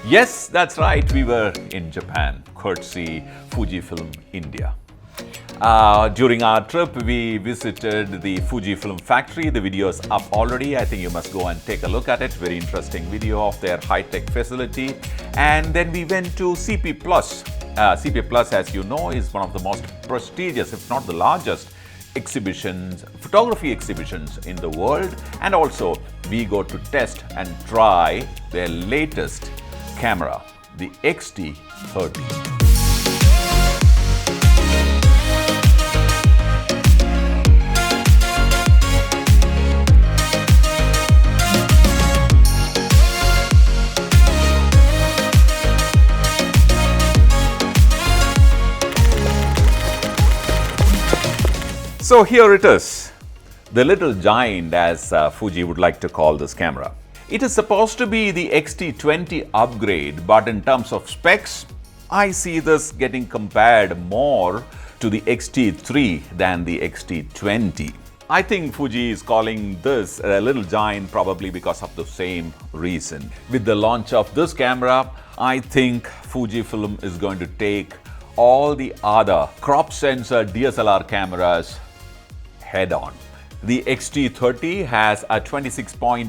Yes, that's right. We were in Japan, courtesy Fujifilm India. During our trip, we visited the Fujifilm factory. The video is up already. I think you must go and take a look at it. Very interesting video of their high-tech facility. And then we went to CP Plus. CP Plus, as you know, is one of the most prestigious, if not the largest, exhibitions, photography exhibitions in the world. And also, we go to test and try their latest camera, the X-T30. So here it is, the little giant, as Fuji would like to call this camera. It is supposed to be the X-T20 upgrade, but in terms of specs, I see this getting compared more to the X-T3 than the X-T20. I think Fuji is calling this a little giant probably because of the same reason. With the launch of this camera, I think Fujifilm is going to take all the other crop sensor DSLR cameras head on. The X-T30 has a 26.1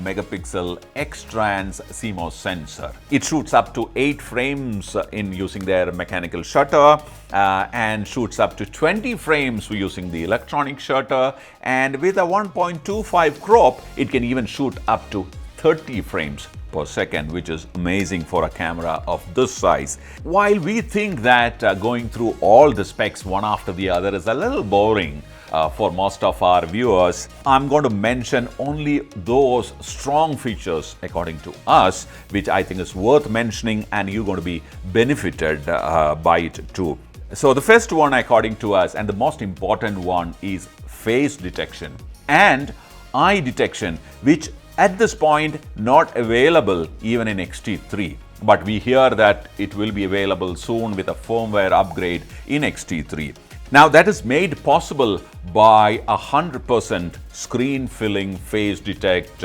megapixel X-Trans CMOS sensor. It shoots up to 8 frames in using their mechanical shutter and shoots up to 20 frames using the electronic shutter, and with a 1.25 crop, it can even shoot up to 30 frames per second, which is amazing for a camera of this size. While we think that going through all the specs one after the other is a little boring for most of our viewers, I'm going to mention only those strong features according to us, which I think is worth mentioning, and you're going to be benefited by it too. So the first one according to us, and the most important one, is face detection and eye detection, which at this point not available even in X-T3. But we hear that it will be available soon with a firmware upgrade in X-T3. Now that is made possible by 100% screen filling face detect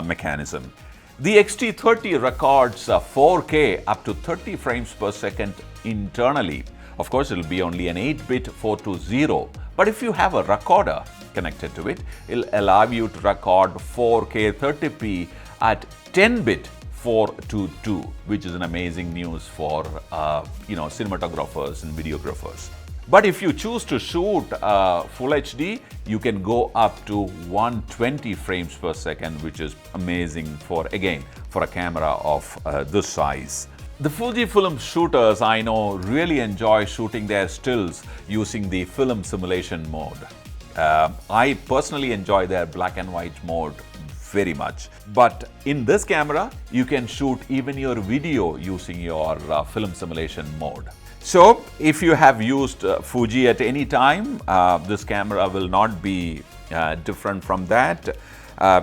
mechanism. The X-T30 records 4K up to 30 frames per second internally. Of course, it will be only an 8-bit 420, but if you have a recorder connected to it, it will allow you to record 4K 30p at 10-bit 422, which is an amazing news for cinematographers and videographers. But if you choose to shoot Full HD, you can go up to 120 frames per second, which is amazing for a camera of this size. The Fujifilm shooters, I know, really enjoy shooting their stills using the film simulation mode. I personally enjoy their black and white mode very much. But in this camera, you can shoot even your video using your film simulation mode. So if you have used Fuji at any time, this camera will not be different from that.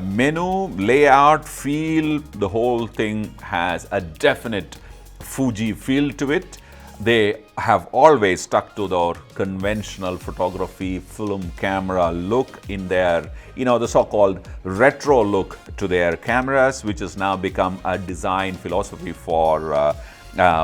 Menu, layout, feel, the whole thing has a definite Fuji feel to it. They have always stuck to their conventional photography film camera look in their, the so-called retro look to their cameras, which has now become a design philosophy for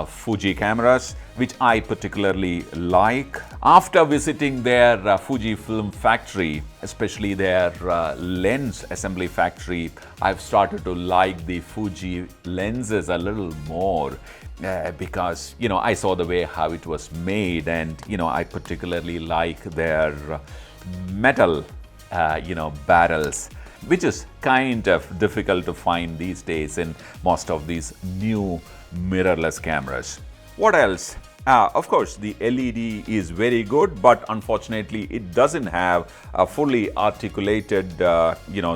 Fuji cameras, which I particularly like. After visiting their Fujifilm factory, especially their lens assembly factory, I've started to like the Fuji lenses a little more because, I saw the way how it was made, and, I particularly like their metal, barrels, which is kind of difficult to find these days in most of these new mirrorless cameras. What else? Of course, the LED is very good, but unfortunately, it doesn't have a fully articulated,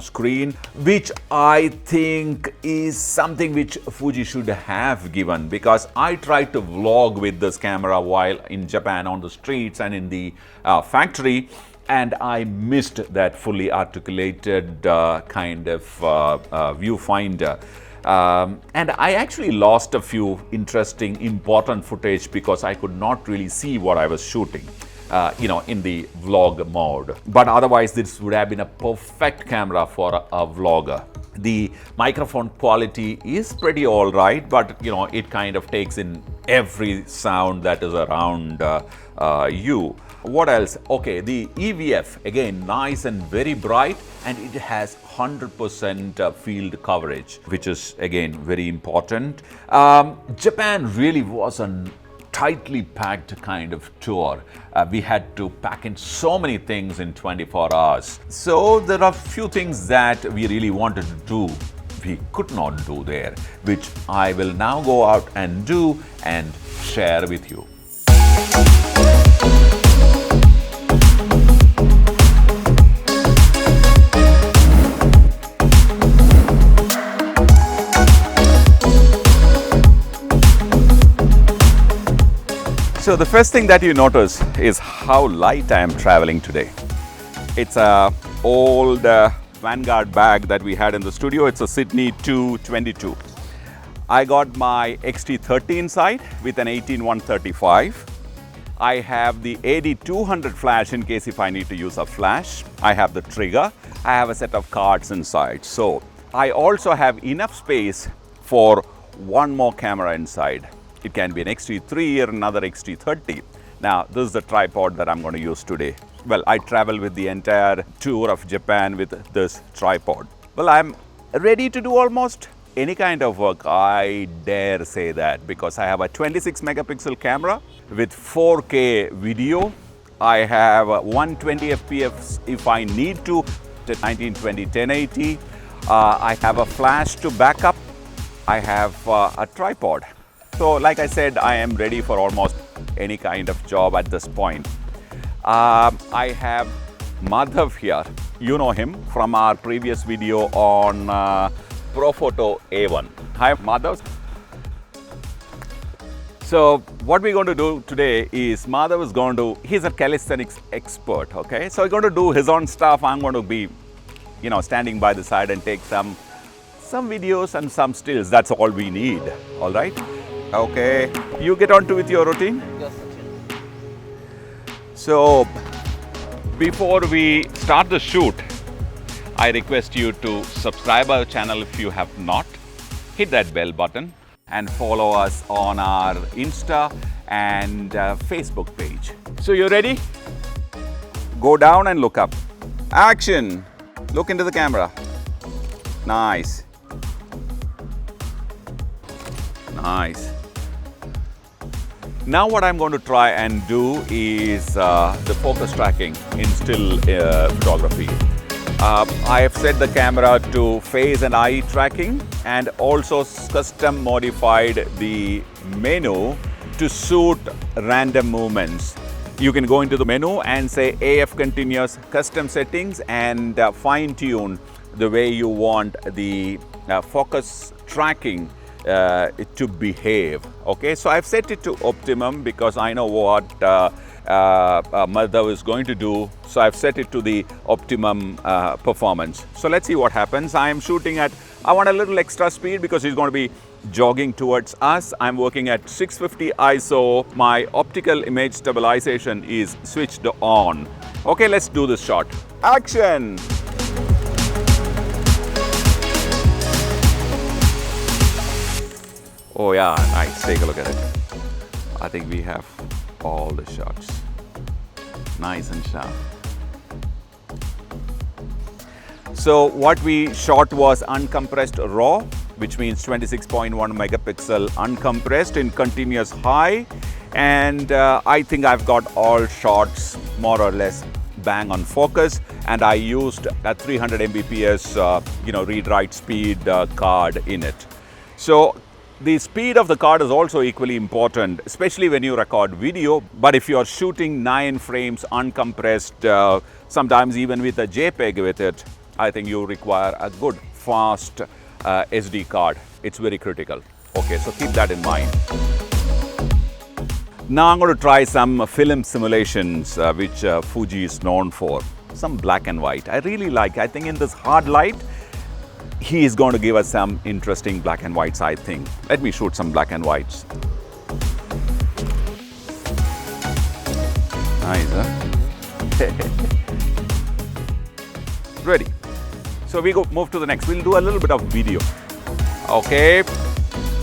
screen, which I think is something which Fuji should have given, because I tried to vlog with this camera while in Japan on the streets and in the factory, and I missed that fully articulated kind of viewfinder. And I actually lost a few interesting, important footage because I could not really see what I was shooting, in the vlog mode. But otherwise, this would have been a perfect camera for a vlogger. The microphone quality is pretty all right, but it kind of takes in every sound that is around you. What else? Okay, the EVF, again, nice and very bright, and it has 100% field coverage, which is again very important. Japan really was a tightly packed kind of tour. We had to pack in so many things in 24 hours. So there are few things that we really wanted to do, we could not do there, which I will now go out and do and share with you. So the first thing that you notice is how light I am traveling today. It's a old Vanguard bag that we had in the studio. It's a Sydney 222. I got my X-T30 inside with an 18135. I have the AD200 flash in case if I need to use a flash. I have the trigger. I have a set of cards inside. So I also have enough space for one more camera inside. It can be an X-T3 or another X-T30. Now, this is the tripod that I'm going to use today. Well, I travel with the entire tour of Japan with this tripod. Well, I'm ready to do almost any kind of work, I dare say that, because I have a 26 megapixel camera with 4K video. I have 120 FPS if I need to, 1920 1080. I have a flash to back up. I have a tripod. So like I said, I am ready for almost any kind of job at this point. I have Madhav here. You know him from our previous video on Profoto A1. Hi Madhav. So what we're going to do today is Madhav is going to, he's a calisthenics expert, okay? So he's going to do his own stuff. I'm going to be, standing by the side and take some videos and some stills. That's all we need, all right? Okay, you get on to with your routine. Yes, Sachin. So, before we start the shoot, I request you to subscribe our channel if you have not. Hit that bell button and follow us on our Insta and Facebook page. So, you're ready? Go down and look up. Action! Look into the camera. Nice. Nice. Now what I'm going to try and do is the focus tracking in still photography. I have set the camera to phase and eye tracking and also custom modified the menu to suit random movements. You can go into the menu and say AF continuous custom settings and fine tune the way you want the focus tracking to behave. Okay, so I've set it to optimum because I know what Madhav is going to do. So I've set it to the optimum performance. So let's see what happens. I am shooting at, I want a little extra speed because he's going to be jogging towards us. I'm working at 650 ISO. My optical image stabilization is switched on. Okay, let's do this shot. Action! Oh yeah, nice. Take a look at it. I think we have all the shots. Nice and sharp. So what we shot was uncompressed RAW, which means 26.1 megapixel uncompressed in continuous high. And I think I've got all shots more or less bang on focus. And I used a 300 Mbps, read-write speed card in it. So the speed of the card is also equally important, especially when you record video. But if you're shooting 9 frames uncompressed, sometimes even with a JPEG with it, I think you require a good, fast SD card. It's very critical. Okay, so keep that in mind. Now I'm going to try some film simulations, which Fuji is known for. Some black and white. I really like, I think in this hard light, he is going to give us some interesting black and whites, I think. Let me shoot some black and whites. Nice, huh? Ready. So we move to the next. We'll do a little bit of video. Okay.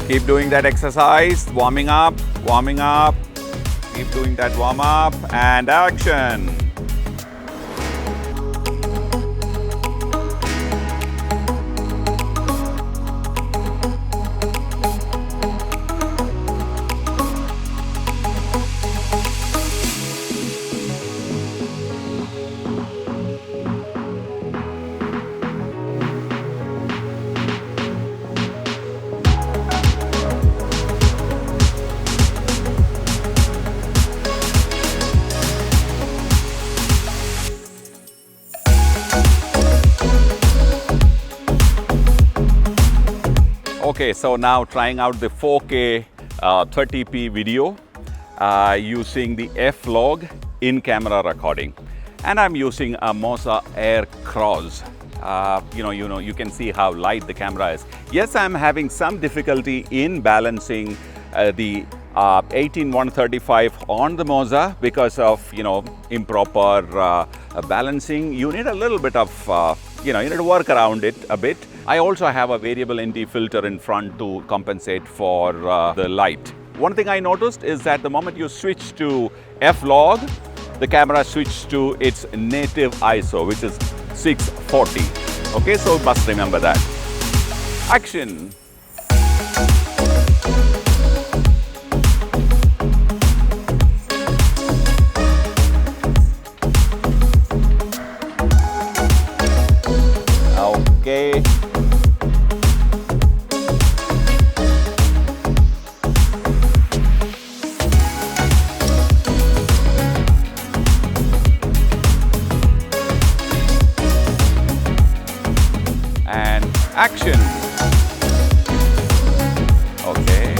Keep doing that exercise. Warming up. Warming up. Keep doing that warm up. And action. Okay, so now trying out the 4K 30p video using the F-Log in-camera recording, and I'm using a Moza Air Cross. You can see how light the camera is. Yes, I'm having some difficulty in balancing the 18-135 on the Moza because of improper balancing. You need a little bit of you need to work around it a bit. I also have a variable ND filter in front to compensate for the light. One thing I noticed is that the moment you switch to F-Log, the camera switches to its native ISO, which is 640. Okay, so must remember that. Action. Okay. And action. Okay.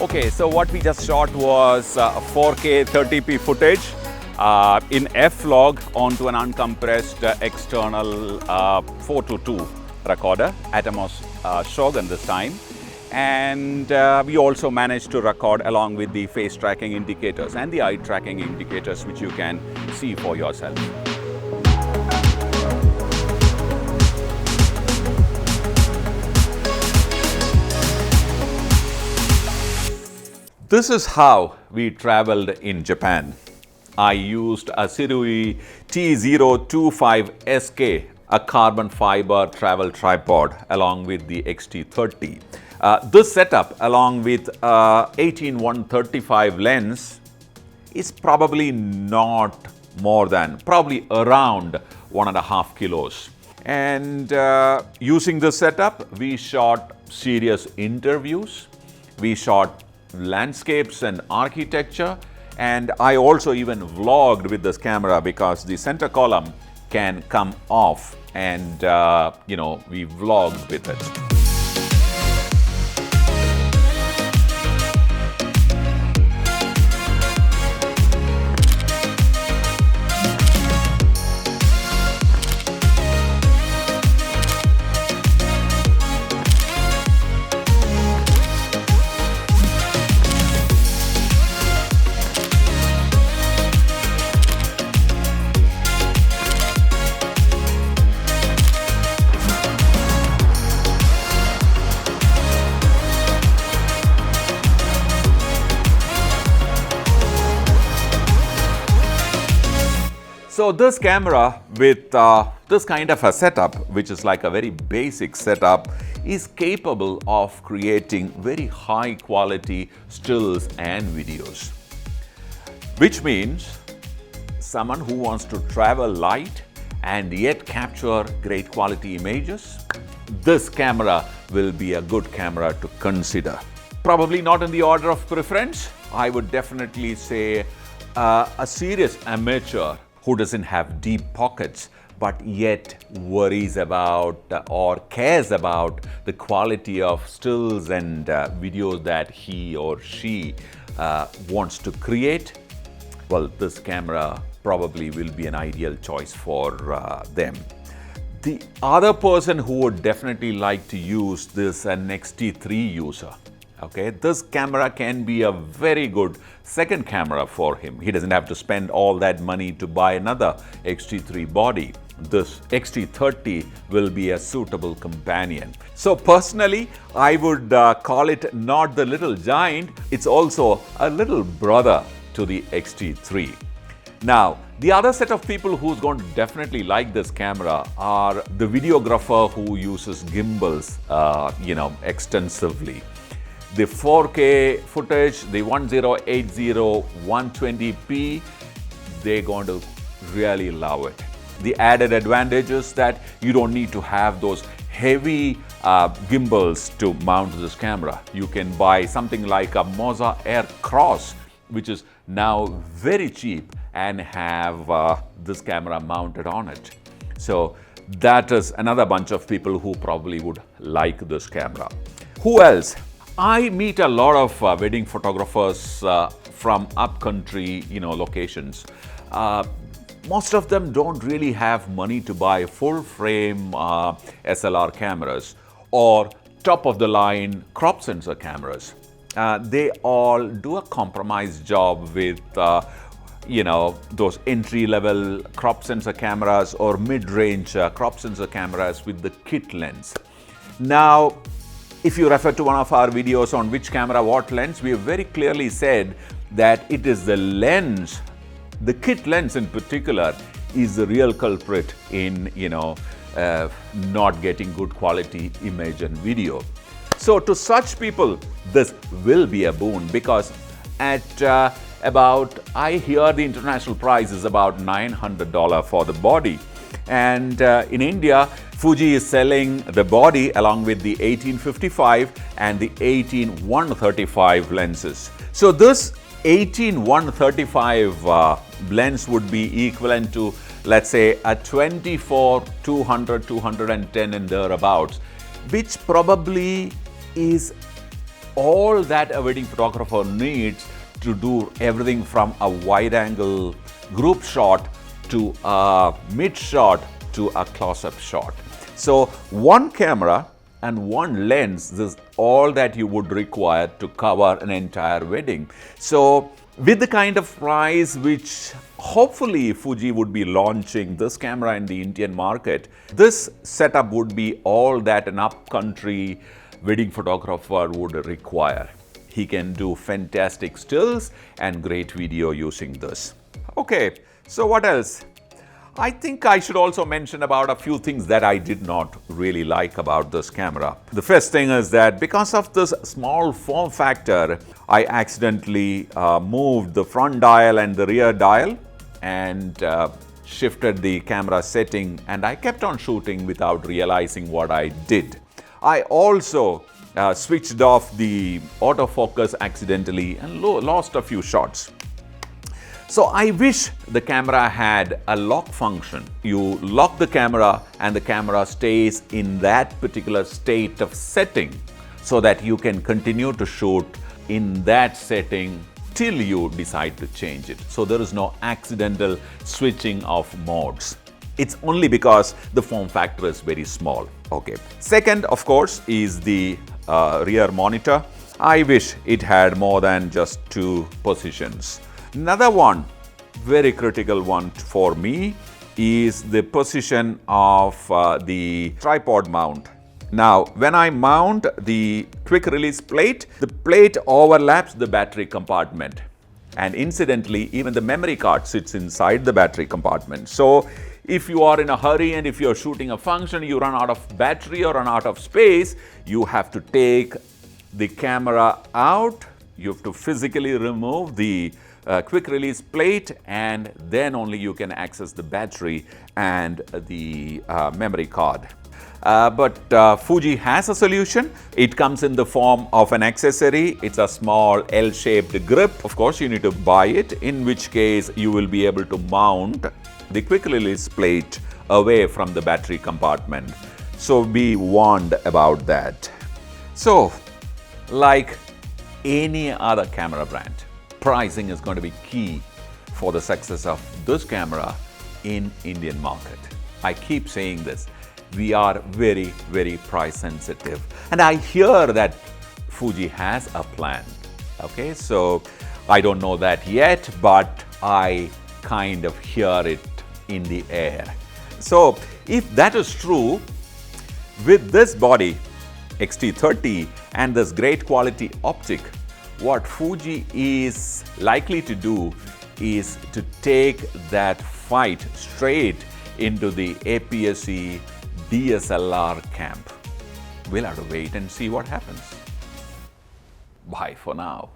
Okay, so what we just shot was 4K 30p footage in F-Log onto an uncompressed external 4:2 recorder, Atomos Shogun this time. And we also managed to record along with the face tracking indicators and the eye tracking indicators, which you can see for yourself. This is how we traveled in Japan. I used a Sirui T025SK, a carbon fiber travel tripod along with the X-T30. This setup along with 18-135 lens is probably not more than, probably around 1.5 kilos. And using this setup, we shot serious interviews, we shot landscapes and architecture, and I also even vlogged with this camera because the center column can come off, and we vlogged with it. So this camera with this kind of a setup, which is like a very basic setup, is capable of creating very high quality stills and videos. Which means someone who wants to travel light and yet capture great quality images, this camera will be a good camera to consider. Probably not in the order of preference. I would definitely say a serious amateur who doesn't have deep pockets but yet worries about or cares about the quality of stills and videos that he or she wants to create. Well, this camera probably will be an ideal choice for them. The other person who would definitely like to use this, an X-T3 user, Okay, this camera can be a very good second camera for him. He doesn't have to spend all that money to buy another X-T3 body. This X-T30 will be a suitable companion. So personally, I would call it not the little giant, it's also a little brother to the X-T3. Now, the other set of people who's going to definitely like this camera are the videographer who uses gimbals, extensively. The 4K footage, the 1080, 120p, they're going to really love it. The added advantage is that you don't need to have those heavy gimbals to mount this camera. You can buy something like a Moza Air Cross, which is now very cheap, and have this camera mounted on it. So that is another bunch of people who probably would like this camera. Who else? I meet a lot of wedding photographers from upcountry, locations. Most of them don't really have money to buy full frame SLR cameras or top of the line crop sensor cameras. They all do a compromise job with those entry-level crop sensor cameras or mid-range crop sensor cameras with the kit lens. Now, if you refer to one of our videos on which camera, what lens, we have very clearly said that it is the lens, the kit lens in particular, is the real culprit in, not getting good quality image and video. So to such people, this will be a boon, because at I hear the international price is about $900 for the body. And in India, Fuji is selling the body along with the 1855 and the 18-135 lenses. So this 18-135 lens would be equivalent to, let's say, a 24, 200, 210 and thereabouts, which probably is all that a wedding photographer needs to do everything from a wide-angle group shot to a mid shot to a close-up shot. So one camera and one lens is all that you would require to cover an entire wedding. So with the kind of price which hopefully Fuji would be launching this camera in the Indian market, this setup would be all that an upcountry wedding photographer would require. He can do fantastic stills and great video using this. Okay, so what else? I think I should also mention about a few things that I did not really like about this camera. The first thing is that because of this small form factor, I accidentally moved the front dial and the rear dial and shifted the camera setting, and I kept on shooting without realizing what I did. I also switched off the autofocus accidentally and lost a few shots. So I wish the camera had a lock function. You lock the camera and the camera stays in that particular state of setting so that you can continue to shoot in that setting till you decide to change it. So there is no accidental switching of modes. It's only because the form factor is very small. Okay. Second, of course, is the rear monitor. I wish it had more than just two positions. Another one, very critical one for me, is the position of the tripod mount. Now, when I mount the quick release plate, the plate overlaps the battery compartment. And incidentally, even the memory card sits inside the battery compartment. So if you are in a hurry and if you're shooting a function, you run out of battery or run out of space, you have to take the camera out. You have to physically remove the quick release plate, and then only you can access the battery and the memory card. But Fuji has a solution. It comes in the form of an accessory. It's a small L-shaped grip. Of course, you need to buy it, in which case you will be able to mount the quick release plate away from the battery compartment. So be warned about that. So, like any other camera brand, pricing is going to be key for the success of this camera in Indian market. I keep saying this. We are very, very price sensitive. And I hear that Fuji has a plan. Okay, so I don't know that yet, but I kind of hear it in the air. So if that is true, with this body X-T30 and this great quality optic, what Fuji is likely to do is to take that fight straight into the APS-C DSLR camp. We'll have to wait and see what happens. Bye for now.